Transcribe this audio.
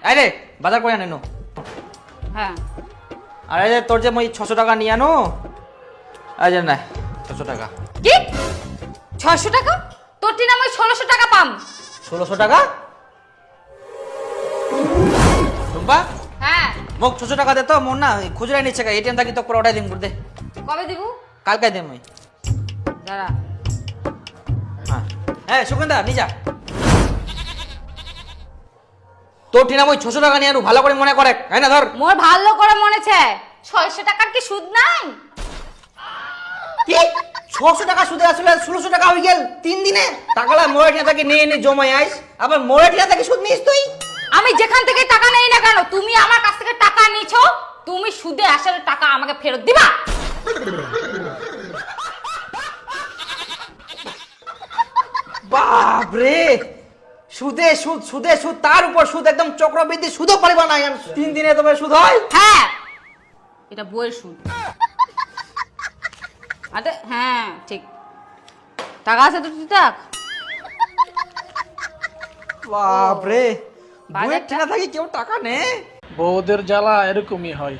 আরে বাজার করে আনেনো। হ্যাঁ আর এই যে তোর যে মই 600 টাকা নিয়ে আনো, এই যে না 600 টাকা। কি 600 টাকা? তোর টিন আমি 1600 টাকা পাম। 1600 টাকা? টুম্পা হ্যাঁ মোক 600 টাকা দে তো, মোর না খুচরা নিচ্ছে এটিএম থাকি তো পুরো ওটাই দিন দে। কবে দিব? কালকে দে মই। দাঁড়া। হ্যাঁ হ্যাঁ সুগন্ধা নিয়ে যা। তোর টিনা মই 600 টাকা নিয়ে আনু, ভালো করে মনে করে তাই না? ধর মোর ভালো করে মনেছে 600 টাকার কি সুদ নাই? কি 600 টাকা সুদে আসলে 1600 টাকা হয়ে গেল 3 দিনে। টাকালা মোরে টিনা থেকে নিয়ে এনে জমাই আইস, আবার মোরে টিনা থেকে সুদ নিস তুই? আমি যেখান থেকে টাকা নেই না কেন, তুমি আমার কাছ থেকে টাকা নিছো, তুমি সুদে আসলে টাকা আমাকে ফেরত দিবা। বাপ রে, সুদে সুদ সুদে সুদ, তার উপর সুদ, একদম চক্রবৃদ্ধি সুদও পারিবা না। 3 দিনে তবে সুদ হয়? হ্যাঁ এটা বইয়ের সুদ। আরে হ্যাঁ ঠিক, টাকা আছে তো তুই থাক। বাপ রে, বাজারটা- বইয়ের টিনা থাকি কেউ টাকা নেই? বউদের জ্বালা এরকমই হয়।